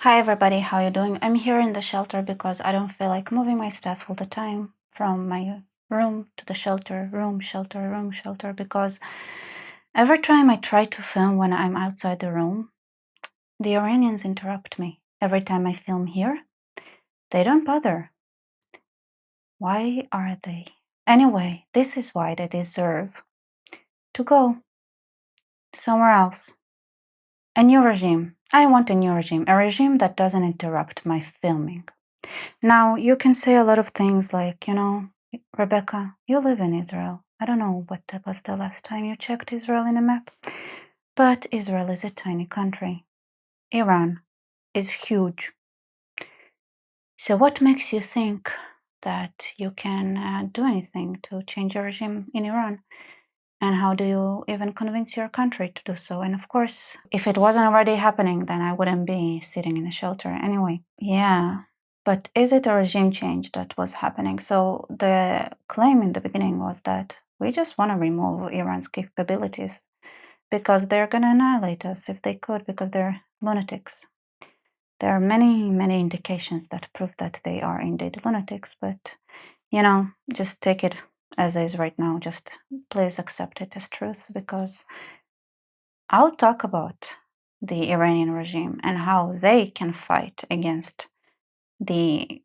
Hi everybody, how you doing? I'm here in the shelter because I don't feel like moving my stuff all the time from my room to the shelter, room, shelter, room, shelter, because every time I try to film when I'm outside the room, the Iranians interrupt me. Every time I film here, they don't bother. Why are they? Anyway, this is why they deserve to go somewhere else. A new regime. I want a new regime, a regime that doesn't interrupt my filming. Now, you can say a lot of things like, Rebecca, you live in Israel. I don't know what that was the last time you checked Israel in a map, but Israel is a tiny country. Iran is huge. So what makes you think that you can do anything to change a regime in Iran? And how do you even convince your country to do so? And of course, if it wasn't already happening, then I wouldn't be sitting in a shelter anyway. Yeah. But is it a regime change that was happening? So the claim in the beginning was that we just want to remove Iran's capabilities because they're going to annihilate us if they could, because they're lunatics. There are many, many indications that prove that they are indeed lunatics, but, just take it as is right now. Just please accept it as truth, because I'll talk about the Iranian regime and how they can fight against the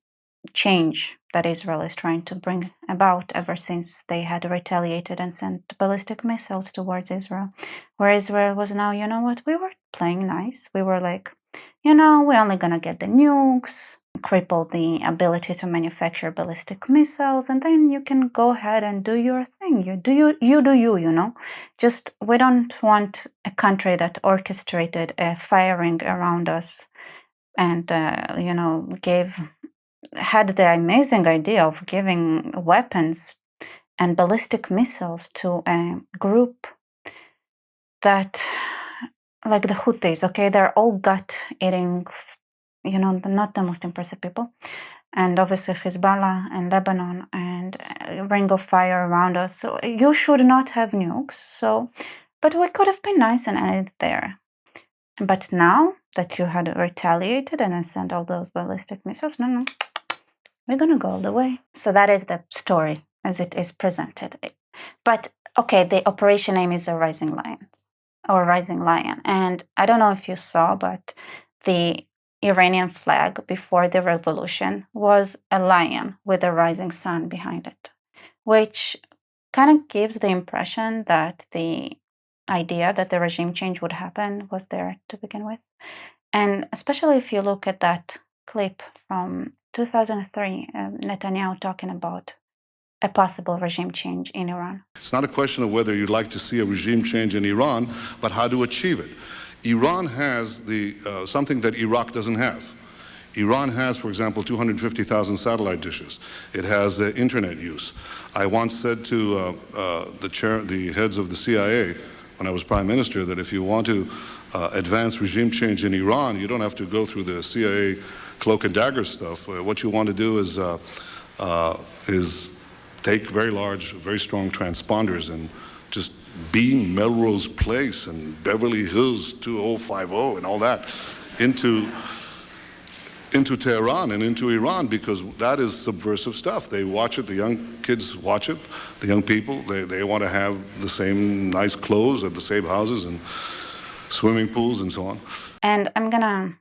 change that Israel is trying to bring about ever since they had retaliated and sent ballistic missiles towards Israel. Where Israel was now, you know what, we were playing nice. We were like, we're only going to get the nukes, cripple the ability to manufacture ballistic missiles, and then you can go ahead and do your thing. You do you. Just, we don't want a country that orchestrated a firing around us and, had the amazing idea of giving weapons and ballistic missiles to a group that, like the Houthis, okay, they're all gut-eating, not the most impressive people. And obviously Hezbollah and Lebanon and Ring of Fire around us. So you should not have nukes. So, but we could have been nice and ended there. But now that you had retaliated and sent all those ballistic missiles, no, we're going to go all the way. So that is the story as it is presented. But okay, the operation name is a Rising Lion. And I don't know if you saw, but the Iranian flag before the revolution was a lion with a rising sun behind it, which kind of gives the impression that the idea that the regime change would happen was there to begin with. And especially if you look at that clip from 2003, Netanyahu talking about a possible regime change in Iran. It's not a question of whether you'd like to see a regime change in Iran, but how to achieve it. Iran has something that Iraq doesn't have. Iran has, for example, 250,000 satellite dishes. It has internet use. I once said to the heads of the CIA when I was prime minister that if you want to advance regime change in Iran, you don't have to go through the CIA cloak and dagger stuff. What you want to do is take very large, very strong transponders and just beam Melrose Place and Beverly Hills 2050 and all that into Tehran and into Iran, because that is subversive stuff. They watch it, the young kids watch it, the young people, they want to have the same nice clothes at the same houses and swimming pools and so on. And I'm gonna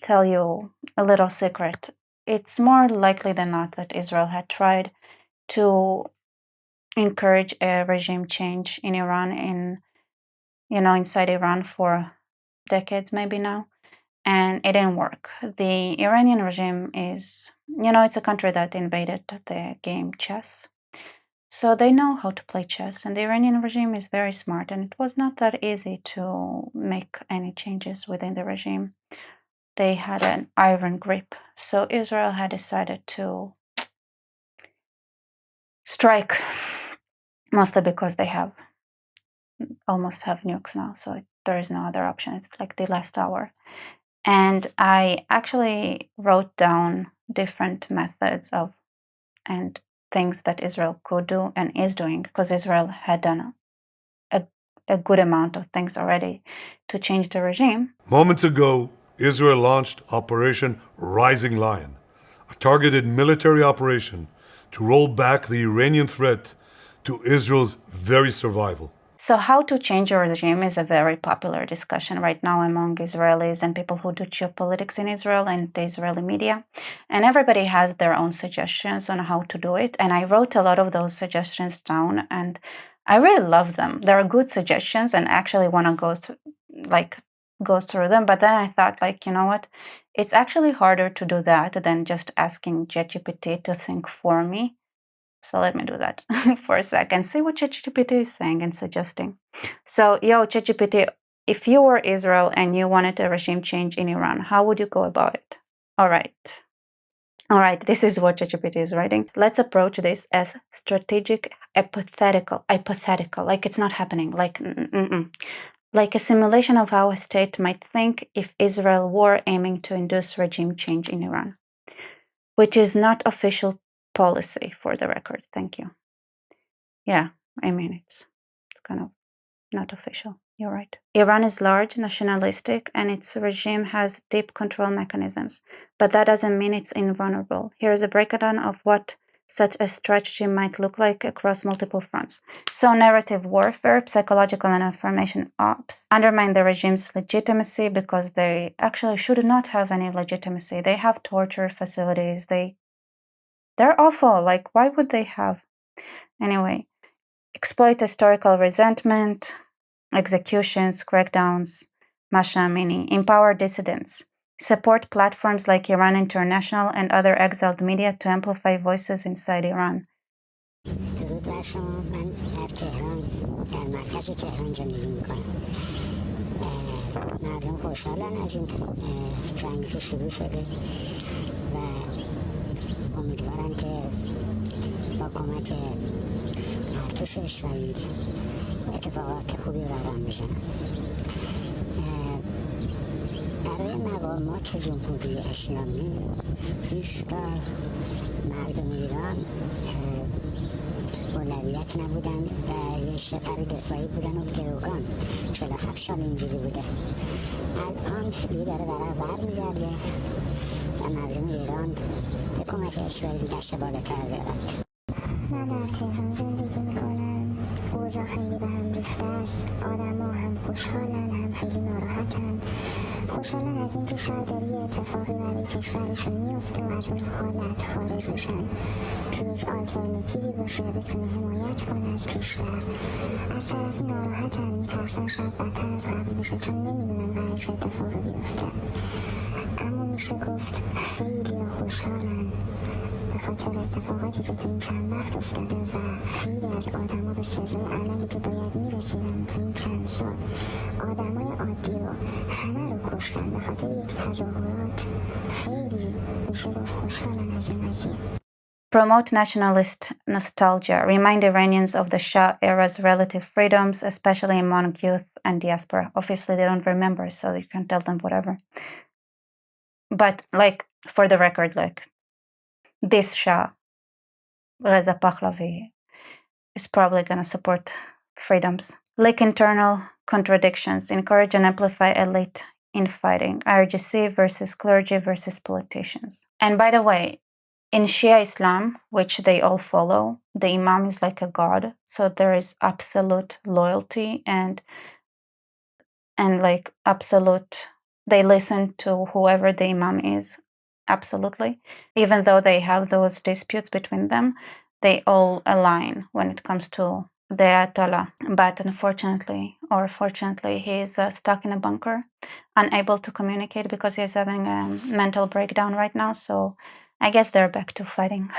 tell you a little secret. It's more likely than not that Israel had tried to encourage a regime change in Iran, inside Iran for decades maybe now, and it didn't work. The Iranian regime is, it's a country that invaded the game chess. So they know how to play chess, and the Iranian regime is very smart, and it was not that easy to make any changes within the regime. They had an iron grip. So Israel had decided to strike, mostly because they almost have nukes now, so there is no other option. It's like the last hour. And I actually wrote down different methods and things that Israel could do and is doing, because Israel had done a good amount of things already to change the regime. Moments ago, Israel launched Operation Rising Lion, a targeted military operation to roll back the Iranian threat to Israel's very survival. So, how to change a regime is a very popular discussion right now among Israelis and people who do geopolitics in Israel and the Israeli media. And everybody has their own suggestions on how to do it. And I wrote a lot of those suggestions down, and I really love them. They are good suggestions, and actually want to go through them. But then I thought, like, you know what? It's actually harder to do that than just asking ChatGPT to think for me. So let me do that for a second. See what ChatGPT is saying and suggesting. So, ChatGPT, if you were Israel and you wanted a regime change in Iran, how would you go about it? All right, this is what ChatGPT is writing. Let's approach this as strategic, hypothetical, like it's not happening, like a simulation of how a state might think if Israel were aiming to induce regime change in Iran, which is not official policy, for the record. Thank you. Yeah, I mean, it's kind of not official. You're right. Iran is large, nationalistic, and its regime has deep control mechanisms, but that doesn't mean it's invulnerable. Here is a breakdown of what such a strategy might look like across multiple fronts. So, narrative warfare, psychological and information ops undermine the regime's legitimacy because they actually should not have any legitimacy. They have torture facilities. They're awful. Like, why would they have? Anyway, exploit historical resentment, executions, crackdowns, Masha Amini, empower dissidents, support platforms like Iran International and other exiled media to amplify voices inside Iran. درود بر شما. من در تهران، در مرکز تهران زندگی میکنم. مردم خوشحالن از این جنگی که شروع شده و امیدوارن که با کمک ارتش اسرائیل اتفاقات خوبی رقم بزنن. برای مقامات جمهوری اسلامی هیچگاه مردم ایران اولویت نبودن و یه سپر دفاعی بودن و گروگان. 47 سال اینجوری بوده. الان دیگه داره برمیگرده و مردم ایران به کمک اسرائیل دست بالاتر برد. من در تهران زندگی میکنم. اوضاع خیلی به هم ریخته است. آدم ها هم خوشحالن هم خیلی ناراحتن. خوشحالن از اینکه شاید داری اتفاقی برای کشورشون میفته و از اون حالت خارج بشن که یک آلترنتیوی باشه بتونه حمایت کنه از کشور. از طرفی ناراحتن، میترسن شاید بدتر از قبل بشه چون نمیدونن قرار چه اتفاقی بیفته. اما میشه گفت خیلی خوشحالن به خاطر اتفاقاتی که تو این چند وقت افتاده و خیلی از آدم ها به سزای علمی که باید میرسیدن تو این چند سال آدمای عادی رو همه رو کشتن به خاطر یک تظاهرات. خیلی میشه گفت خوشحالن از این قضیه. Promote nationalist nostalgia, remind Iranians of the Shah era's relative freedoms, especially among youth and diaspora. Obviously, they don't remember, so you can tell them whatever. But, like, for the record, like, this Shah, Reza Pahlavi, is probably going to support freedoms. Like internal contradictions, encourage and amplify elite infighting, IRGC versus clergy versus politicians. And by the way, in Shia Islam, which they all follow, the Imam is like a god, so there is absolute loyalty and like absolute, they listen to whoever the Imam is, absolutely. Even though they have those disputes between them, they all align when it comes to the Ayatollah. But unfortunately, or fortunately, he is stuck in a bunker, unable to communicate because he's having a mental breakdown right now, so I guess they're back to fighting.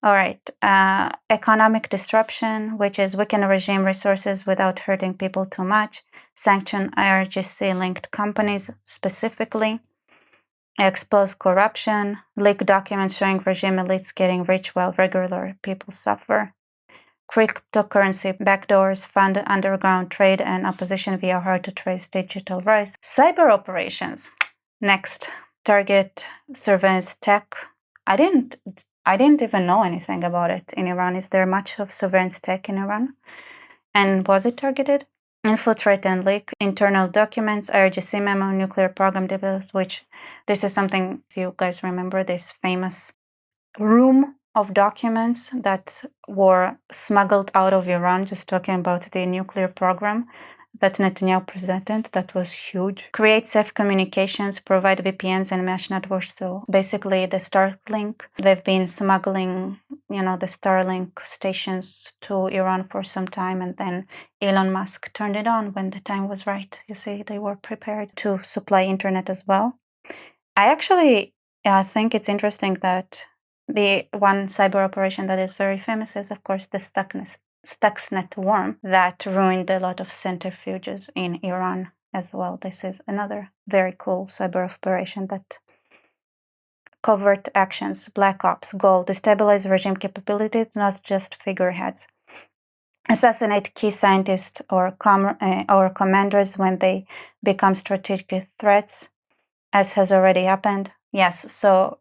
All right. Economic disruption, which is weaken regime resources without hurting people too much. Sanction IRGC-linked companies specifically. Expose corruption. Leak documents showing regime elites getting rich while regular people suffer. Cryptocurrency backdoors, fund underground trade and opposition via hard-to-trace digital rice. Cyber operations. Next. Target surveillance tech. I didn't even know anything about it in Iran. Is there much of surveillance tech in Iran? And was it targeted? infiltrate and leak internal documents, IRGC memo, nuclear program details, which this is something, if you guys remember, this famous room of documents that were smuggled out of Iran, just talking about the nuclear program that Netanyahu presented. That was huge. Create safe communications, provide VPNs and mesh networks. So basically the Starlink, they've been smuggling, the Starlink stations to Iran for some time, and then Elon Musk turned it on when the time was right. You see, they were prepared to supply internet as well. I actually think it's interesting that the one cyber operation that is very famous is, of course, the Stuxnet worm that ruined a lot of centrifuges in Iran as well. This is another very cool cyber operation that covert actions, black ops, goal, destabilize regime capabilities, not just figureheads. Assassinate key scientists or commanders when they become strategic threats, as has already happened. Yes, so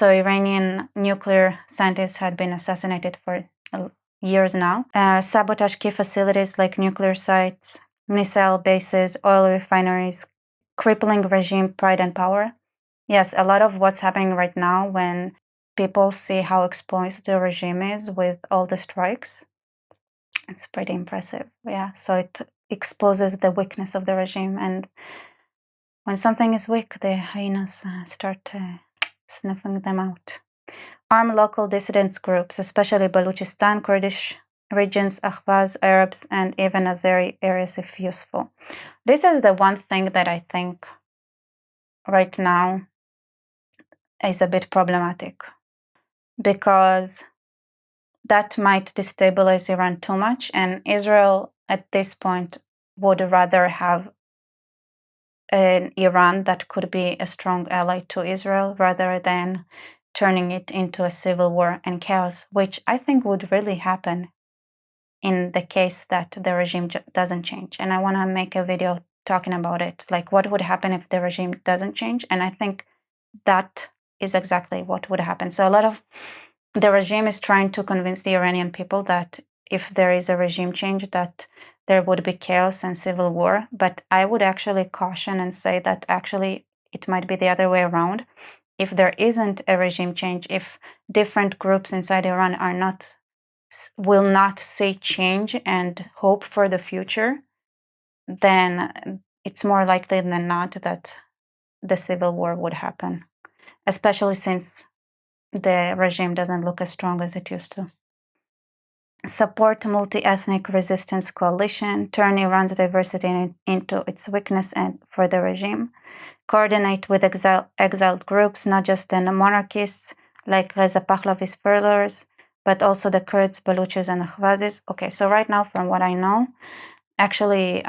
Iranian nuclear scientists had been assassinated for years now. Sabotage key facilities like nuclear sites, missile bases, oil refineries, crippling regime pride and power. Yes, a lot of what's happening right now when people see how exposed the regime is with all the strikes, it's pretty impressive. Yeah, so it exposes the weakness of the regime, and when something is weak, the hyenas start sniffing them out. Arm local dissidents groups, especially Baluchistan, Kurdish regions, Ahvaz, Arabs, and even Azeri areas if useful. This is the one thing that I think right now is a bit problematic, because that might destabilize Iran too much, and Israel at this point would rather have an Iran that could be a strong ally to Israel rather than turning it into a civil war and chaos, which I think would really happen in the case that the regime doesn't change. And I want to make a video talking about it, like what would happen if the regime doesn't change. And I think that is exactly what would happen. So a lot of the regime is trying to convince the Iranian people that if there is a regime change, that there would be chaos and civil war. But I would actually caution and say that actually it might be the other way around. If there isn't a regime change, if different groups inside Iran will not see change and hope for the future, then it's more likely than not that the civil war would happen, especially since the regime doesn't look as strong as it used to. Support multi-ethnic resistance coalition, turn Iran's diversity into its weakness and for the regime. Coordinate with exiled groups, not just the monarchists like Reza Pahlavi's followers, but also the Kurds, Baluchis, and Ahvazis. Okay, so right now, from what I know, actually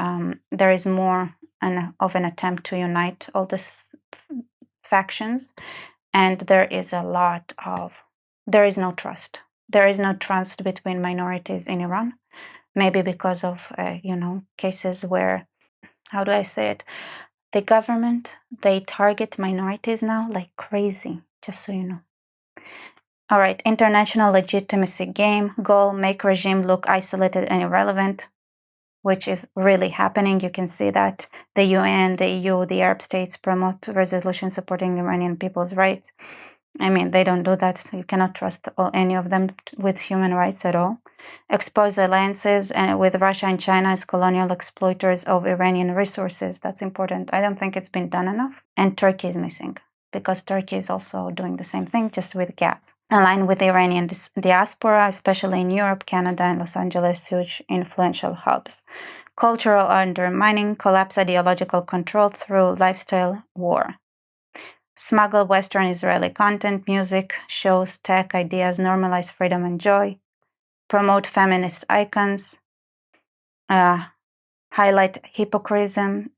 there is more of an attempt to unite all these factions, and there is no trust. There is no trust between minorities in Iran, maybe because of cases where, how do I say it, the government, they target minorities now like crazy, just so you know. All right, international legitimacy game, goal, make regime look isolated and irrelevant, which is really happening. You can see that the UN, the EU, the Arab states promote resolutions supporting Iranian people's rights. I mean, they don't do that. You cannot trust any of them with human rights at all. Expose alliances with Russia and China as colonial exploiters of Iranian resources. That's important. I don't think it's been done enough. And Turkey is missing, because Turkey is also doing the same thing, just with gas. Align with the Iranian diaspora, especially in Europe, Canada, and Los Angeles, huge influential hubs. Cultural undermining, collapse ideological control through lifestyle war. Smuggle Western Israeli content, music, shows, tech, ideas, normalize freedom and joy. Promote feminist icons. Highlight hypocrisies,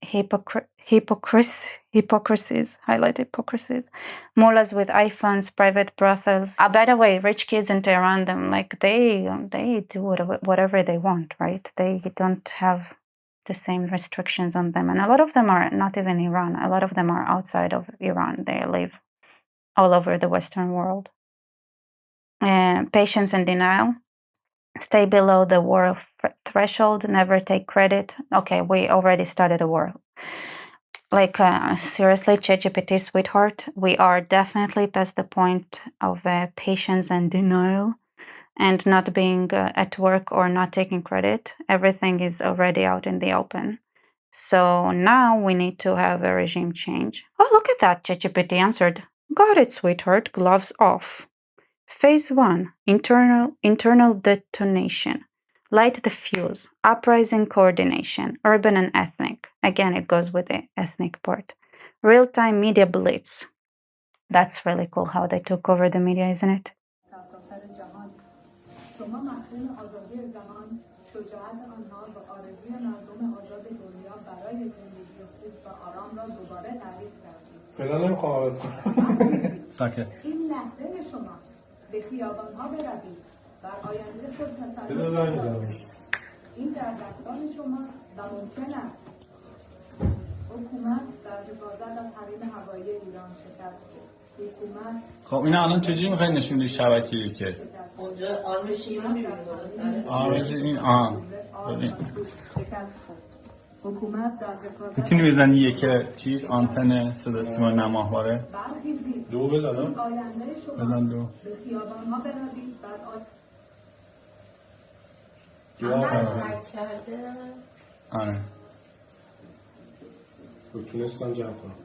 highlight hypocrisies. Mullahs with iPhones, private brothels. By the way, rich kids in Tehran, they do whatever they want, right? They don't have the same restrictions on them. And a lot of them are not even Iran. A lot of them are outside of Iran. They live all over the Western world. Patience and denial. stay below the war threshold, never take credit. Okay, we already started a war. Like, seriously, ChatGPT sweetheart, we are definitely past the point of patience and denial and not being at work or not taking credit. Everything is already out in the open. So now we need to have a regime change. Oh, look at that, ChatGPT answered. Got it, sweetheart, gloves off. Phase 1, internal detonation. Light the fuse, uprising coordination, urban and ethnic. Again, it goes with the ethnic part. Real-time media blitz. That's really cool how they took over the media, isn't it? فعلا نمیخوام عوض کنم ساکت این لحظه شما به خیابان‌ها بروید بر آینده خود تسلط کنید این در دستان شما و ممکن است حکومت در حفاظت از حریم هوایی ایران شکست خورد. حکومت خب این الان چجوری میخواید نشون بدید شبکه‌ای که اونجا آرم شیما می‌بینید آرم این ببین میتونی بزنی یک چیز آنتن صدا سیما نماهواره دو بزنم بزن دو آره تونستم جمع کنم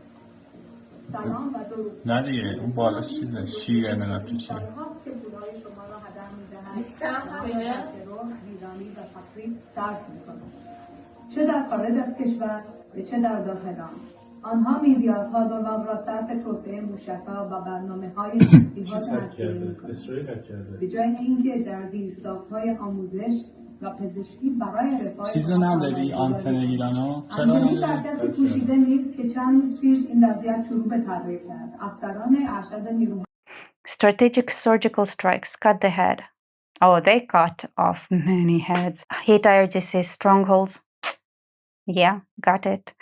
نه دیگه اون بالاش چیزه شیره نگاه توشه چه در خارج از کشور و چه در داخل آن آنها میلیاردها دلار را صرف توسعه موشک‌ها و برنامه‌های تسلیحات هسته‌ای می‌کنند به جای اینکه در زیرساخت‌های آموزش و پزشکی برای رفاه چیزی نداری آنتن ایرانو چرا در کسی پوشیده نیست که چند روز پیش این وضعیت شروع به تغییر کرد افسران ارشد نیروهای Strategic surgical strikes cut the head. Oh, they cut off many heads. Hit IRGC strongholds. Yeah, got it.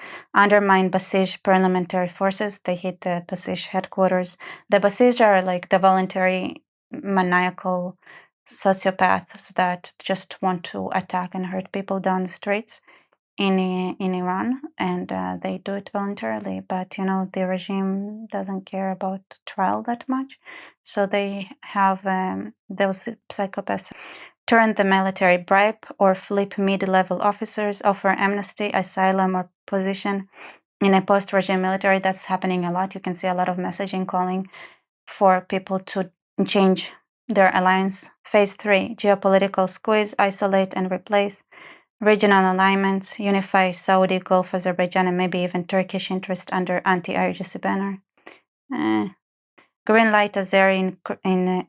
Undermine Basij parliamentary forces. They hit the Basij headquarters. The Basij are like the voluntary maniacal sociopaths that just want to attack and hurt people down the streets in Iran, and they do it voluntarily. But you know, the regime doesn't care about trial that much, so they have those psychopaths turn the military bribe or flip mid-level officers, offer amnesty, asylum, or position in a post-regime military. That's happening a lot. You can see a lot of messaging calling for people to change their alliance. Phase 3, geopolitical squeeze, isolate and replace. Regional alignments, unify Saudi, Gulf, Azerbaijan, and maybe even Turkish interest under anti-IRGC banner. Green light Azeri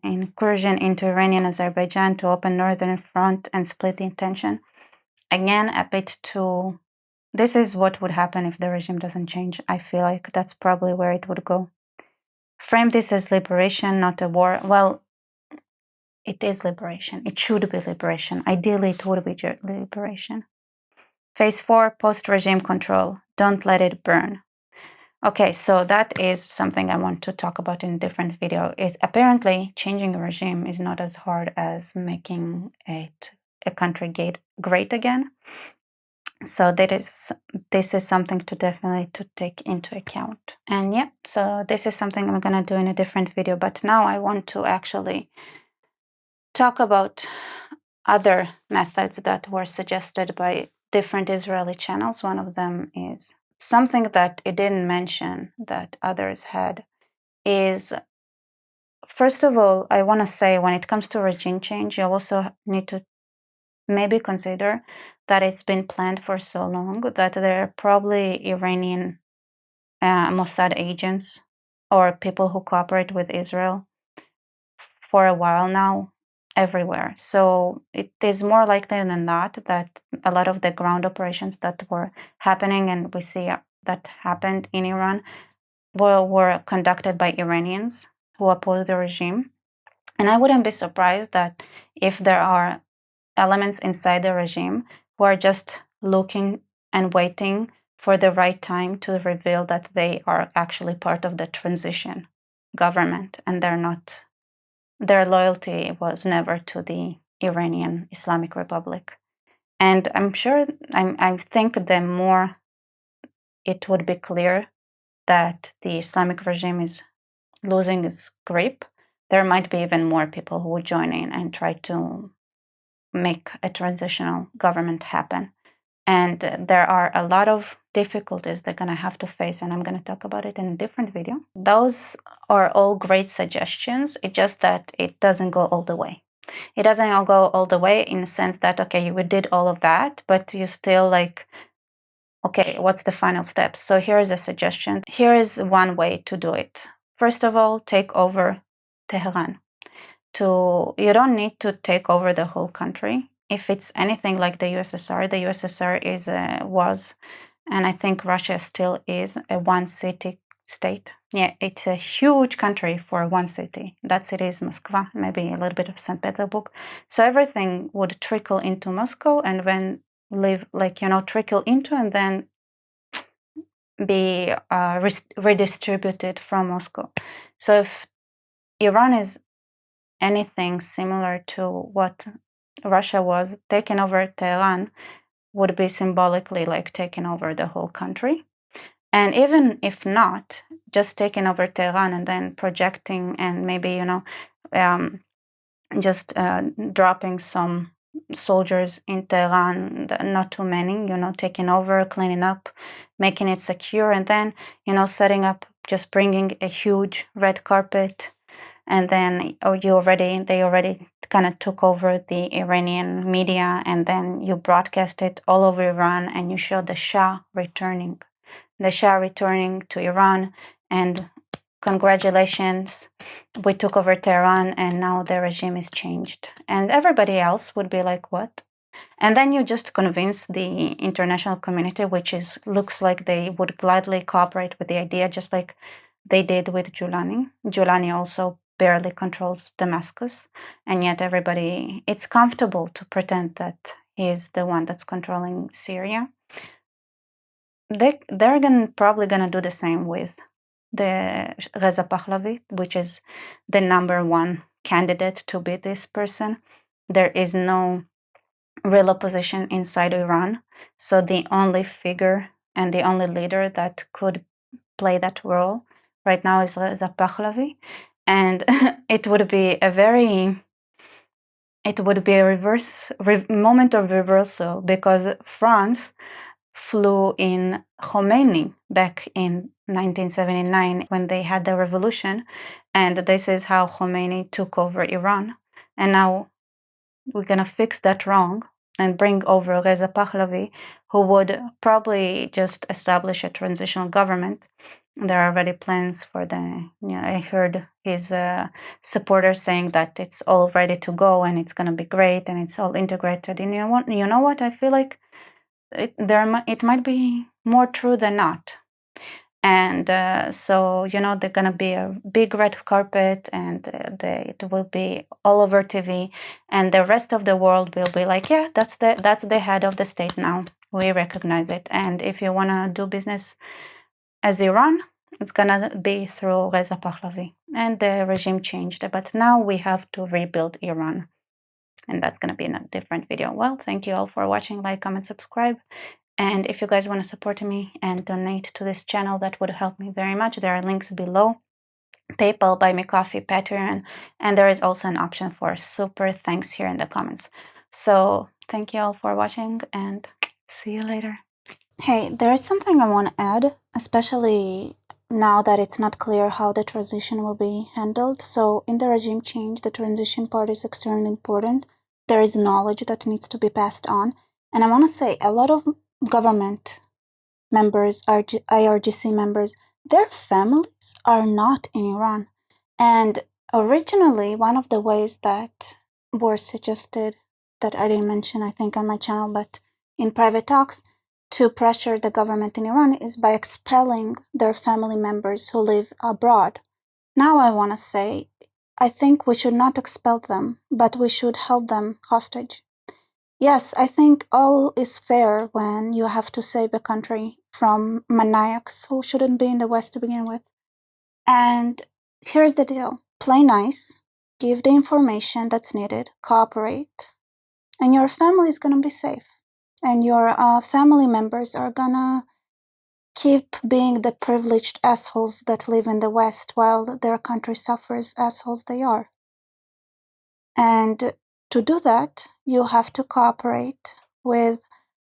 incursion into Iranian Azerbaijan to open northern front and split the intention. Again, a bit too... This is what would happen if the regime doesn't change. I feel like that's probably where it would go. Frame this as liberation, not a war. Well, it is liberation. It should be liberation. Ideally, it would be liberation. Phase 4, post-regime control. Don't let it burn. Okay, so that is something I want to talk about in a different video. Is apparently changing a regime is not as hard as making it a country great again. So this is something to definitely to take into account. And yeah, so this is something I'm gonna do in a different video. But now I want to actually talk about other methods that were suggested by different Israeli channels. One of them is something that it didn't mention that others had is, first of all, I want to say when it comes to regime change, you also need to maybe consider that it's been planned for so long that there are probably Iranian Mossad agents or people who cooperate with Israel for a while now everywhere. So it is more likely than not that a lot of the ground operations that were happening and we see that happened in Iran were conducted by Iranians who oppose the regime. And I wouldn't be surprised that if there are elements inside the regime who are just looking and waiting for the right time to reveal that they are actually part of the transition government and they're not. Their loyalty was never to the Iranian Islamic Republic. And I think the more it would be clear that the Islamic regime is losing its grip, there might be even more people who would join in and try to make a transitional government happen. And there are a lot of difficulties they're going to have to face, and I'm going to talk about it in a different video. Those are all great suggestions. It's just that it doesn't go all the way. It doesn't all go all the way in the sense that, okay, we did all of that, but you still like, okay, what's the final steps? So here is a suggestion. Here is one way to do it. First of all, take over Tehran. You don't need to take over the whole country. If it's anything like the USSR was, and I think Russia still is, a one-city state. Yeah, it's a huge country for one city. That city is Moscow, maybe a little bit of St. Petersburg. So everything would trickle into Moscow and then trickle into and then be redistributed from Moscow. So if Iran is anything similar to what Russia was, taking over Tehran would be symbolically like taking over the whole country. And even if not, just taking over Tehran and then projecting and maybe, just dropping some soldiers in Tehran, not too many, taking over, cleaning up, making it secure, and then, setting up, just bringing a huge red carpet. And then they already kind of took over the Iranian media, and then you broadcast it all over Iran, and you show the Shah returning to Iran, and congratulations, we took over Tehran, and now the regime is changed. And everybody else would be like, what? And then you just convince the international community, which looks like they would gladly cooperate with the idea, just like they did with Giuliani. Giuliani also barely controls Damascus, and yet it's comfortable to pretend that he's the one that's controlling Syria. They're probably gonna do the same with the Reza Pahlavi, which is the number one candidate to be this person. There is no real opposition inside Iran, so the only figure and the only leader that could play that role right now is Reza Pahlavi, and it would be a moment of reversal, because France flew in Khomeini back in 1979 when they had the revolution, and this is how Khomeini took over Iran. And now we're gonna fix that wrong and bring over Reza Pahlavi, who would probably just establish a transitional government. There are already plans for I heard his supporters saying that it's all ready to go and it's gonna be great and it's all integrated. And you know what? I feel like it might be more true than not. And so, they're going to be a big red carpet, and it will be all over TV, and the rest of the world will be like, yeah, that's the head of the state now. We recognize it. And if you want to do business as Iran, it's going to be through Reza Pahlavi. And the regime changed, but now we have to rebuild Iran. And that's going to be in a different video. Well, thank you all for watching. Like, comment, subscribe. And if you guys want to support me and donate to this channel, that would help me very much. There are links below: PayPal, Buy Me Coffee, Patreon, and there is also an option for super thanks here in the comments. So thank you all for watching, and see you later. Hey, there is something I want to add, especially now that it's not clear how the transition will be handled. So in the regime change, the transition part is extremely important. There is knowledge that needs to be passed on. And I want to say a lot of government members, IRGC members, their families are not in Iran. And originally, one of the ways that were suggested, that I didn't mention, I think, on my channel, but in private talks, to pressure the government in Iran is by expelling their family members who live abroad. Now I want to say, I think we should not expel them, but we should hold them hostage. Yes, I think all is fair when you have to save a country from maniacs who shouldn't be in the West to begin with. And here's the deal. Play nice, give the information that's needed, cooperate, and your family is gonna be safe, and your family members are gonna keep being the privileged assholes that live in the West while their country suffers assholes they are. And to do that, you have to cooperate with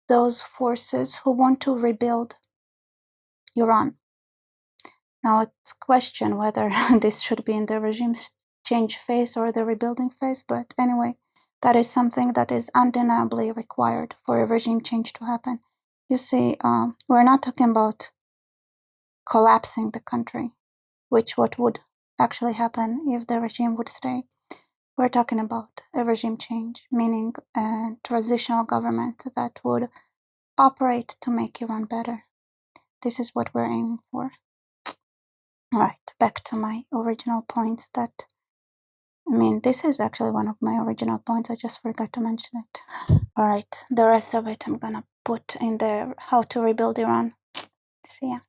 those forces who want to rebuild Iran. Now it's a question whether this should be in the regime change phase or the rebuilding phase, but anyway, that is something that is undeniably required for a regime change to happen. You see, we're not talking about collapsing the country, which what would actually happen if the regime would stay. We're talking about a regime change, meaning a transitional government that would operate to make Iran better. This is what we're aiming for. All right, back to my original point that, this is actually one of my original points. I just forgot to mention it. All right, the rest of it I'm gonna put in there, how to rebuild Iran. See ya.